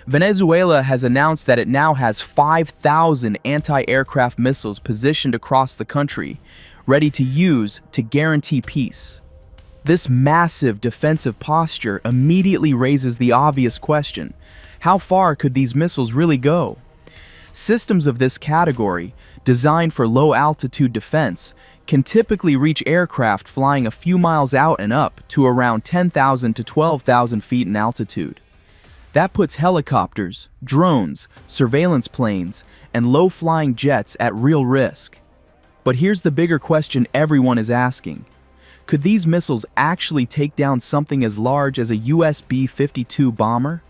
Venezuela has announced that it now has 5,000 anti-aircraft missiles positioned across the country, ready to use to guarantee peace. This massive defensive posture immediately raises the obvious question: how far could these missiles really go? Systems of this category, designed for low-altitude defense, can typically reach aircraft flying a few miles out and up to around 10,000 to 12,000 feet in altitude. That puts helicopters, drones, surveillance planes, and low-flying jets at real risk. But here's the bigger question everyone is asking. Could these missiles actually take down something as large as a US B-52 bomber?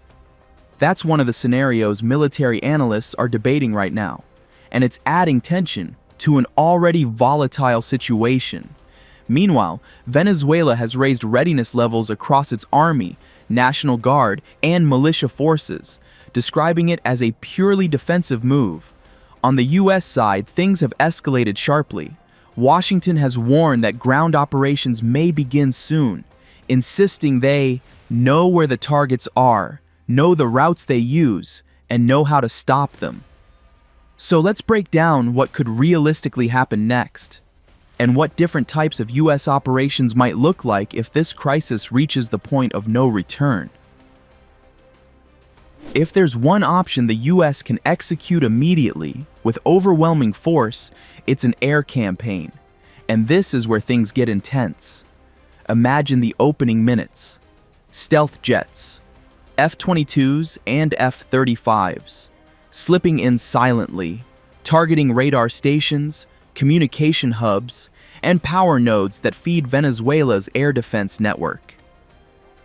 That's one of the scenarios military analysts are debating right now, and it's adding tension to an already volatile situation. Meanwhile, Venezuela has raised readiness levels across its army, National Guard, and militia forces, describing it as a purely defensive move. On the US side, things have escalated sharply. Washington has warned that ground operations may begin soon, insisting they know where the targets are, know the routes they use, and know how to stop them. So let's break down what could realistically happen next, and what different types of US operations might look like if this crisis reaches the point of no return. If there's one option the US can execute immediately, with overwhelming force, it's an air campaign. And this is where things get intense. Imagine the opening minutes. Stealth jets, F-22s and F-35s, slipping in silently, targeting radar stations, communication hubs, and power nodes that feed Venezuela's air defense network.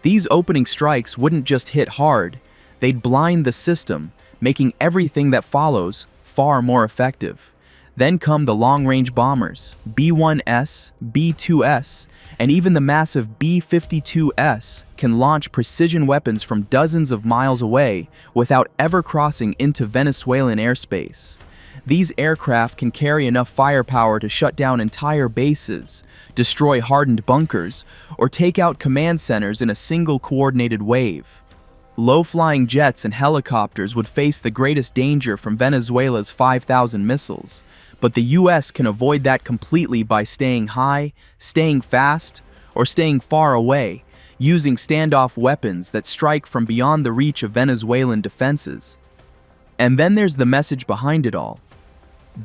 These opening strikes wouldn't just hit hard, they'd blind the system, making everything that follows far more effective. Then come the long-range bombers, B-1S, B-2S, and even the massive B-52S can launch precision weapons from dozens of miles away without ever crossing into Venezuelan airspace. These aircraft can carry enough firepower to shut down entire bases, destroy hardened bunkers, or take out command centers in a single coordinated wave. Low-flying jets and helicopters would face the greatest danger from Venezuela's 5,000 missiles, but the US can avoid that completely by staying high, staying fast, or staying far away, using standoff weapons that strike from beyond the reach of Venezuelan defenses. And then there's the message behind it all.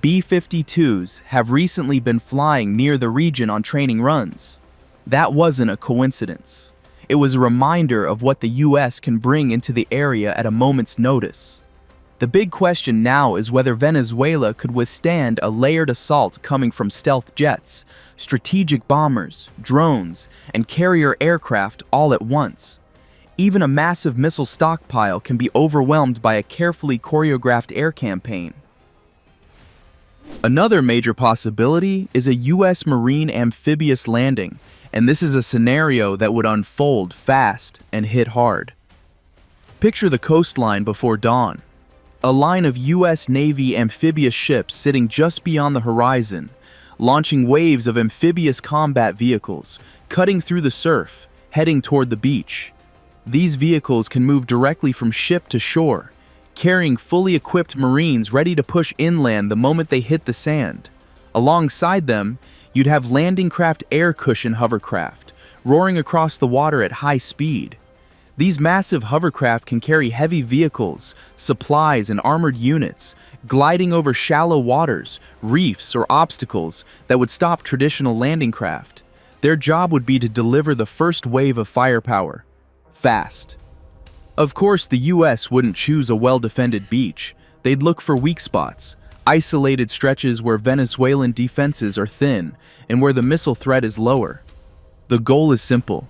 B-52s have recently been flying near the region on training runs. That wasn't a coincidence. It was a reminder of what the US can bring into the area at a moment's notice. The big question now is whether Venezuela could withstand a layered assault coming from stealth jets, strategic bombers, drones, and carrier aircraft all at once. Even a massive missile stockpile can be overwhelmed by a carefully choreographed air campaign. Another major possibility is a US Marine amphibious landing, and this is a scenario that would unfold fast and hit hard. Picture the coastline before dawn. A line of US Navy amphibious ships sitting just beyond the horizon, launching waves of amphibious combat vehicles, cutting through the surf, heading toward the beach. These vehicles can move directly from ship to shore, carrying fully equipped Marines ready to push inland the moment they hit the sand. Alongside them, you'd have landing craft air cushion hovercraft, roaring across the water at high speed. These massive hovercraft can carry heavy vehicles, supplies, and armored units, gliding over shallow waters, reefs, or obstacles that would stop traditional landing craft. Their job would be to deliver the first wave of firepower, fast. Of course, the US wouldn't choose a well-defended beach. They'd look for weak spots, isolated stretches where Venezuelan defenses are thin and where the missile threat is lower. The goal is simple: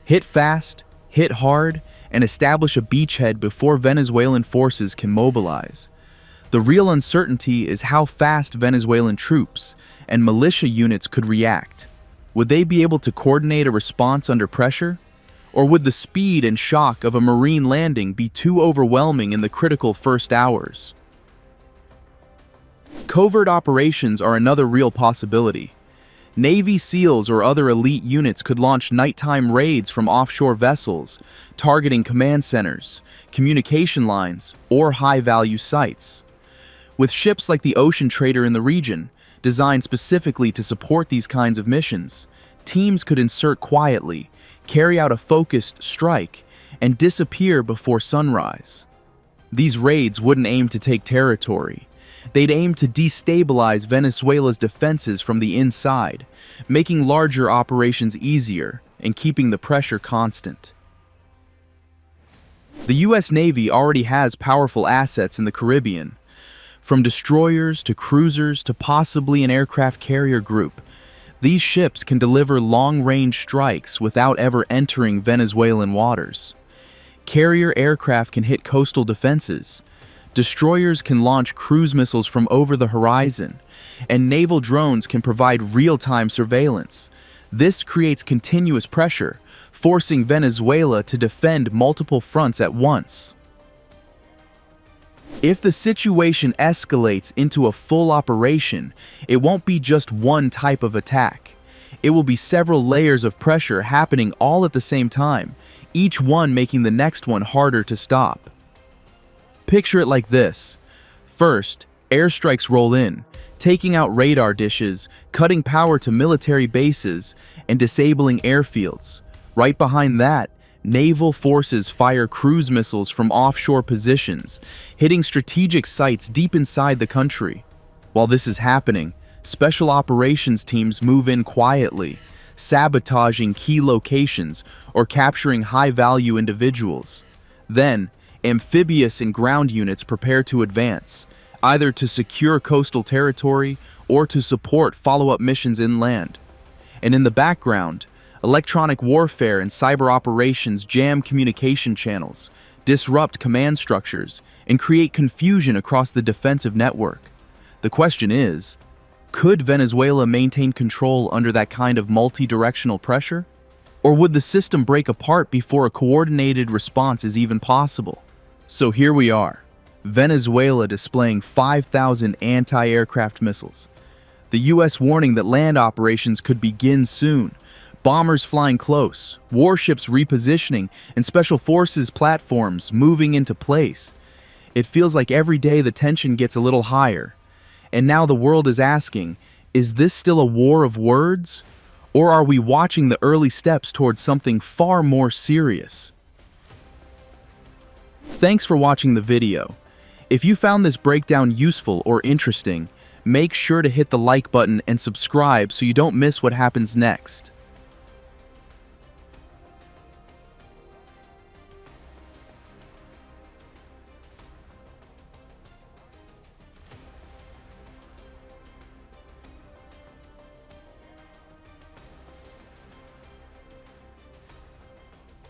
hit fast, hit hard, and establish a beachhead before Venezuelan forces can mobilize. The real uncertainty is how fast Venezuelan troops and militia units could react. Would they be able to coordinate a response under pressure? Or would the speed and shock of a Marine landing be too overwhelming in the critical first hours? Covert operations are another real possibility. Navy SEALs or other elite units could launch nighttime raids from offshore vessels, targeting command centers, communication lines, or high-value sites. With ships like the Ocean Trader in the region, designed specifically to support these kinds of missions, teams could insert quietly, carry out a focused strike, and disappear before sunrise. These raids wouldn't aim to take territory. They'd aim to destabilize Venezuela's defenses from the inside, making larger operations easier and keeping the pressure constant. The U.S. Navy already has powerful assets in the Caribbean. From destroyers to cruisers to possibly an aircraft carrier group, these ships can deliver long-range strikes without ever entering Venezuelan waters. Carrier aircraft can hit coastal defenses, destroyers can launch cruise missiles from over the horizon, and naval drones can provide real-time surveillance. This creates continuous pressure, forcing Venezuela to defend multiple fronts at once. If the situation escalates into a full operation, it won't be just one type of attack. It will be several layers of pressure happening all at the same time, each one making the next one harder to stop. Picture it like this. First, airstrikes roll in, taking out radar dishes, cutting power to military bases, and disabling airfields. Right behind that, naval forces fire cruise missiles from offshore positions, hitting strategic sites deep inside the country. While this is happening, special operations teams move in quietly, sabotaging key locations or capturing high-value individuals. Then, amphibious and ground units prepare to advance, either to secure coastal territory or to support follow-up missions inland. And in the background, electronic warfare and cyber operations jam communication channels, disrupt command structures, and create confusion across the defensive network. The question is, could Venezuela maintain control under that kind of multi-directional pressure? Or would the system break apart before a coordinated response is even possible? So here we are, Venezuela displaying 5,000 anti-aircraft missiles. The U.S. warning that land operations could begin soon, bombers flying close, warships repositioning, and special forces platforms moving into place. It feels like every day the tension gets a little higher. And now the world is asking, is this still a war of words? Or are we watching the early steps towards something far more serious? Thanks for watching the video. If you found this breakdown useful or interesting, make sure to hit the like button and subscribe so you don't miss what happens next.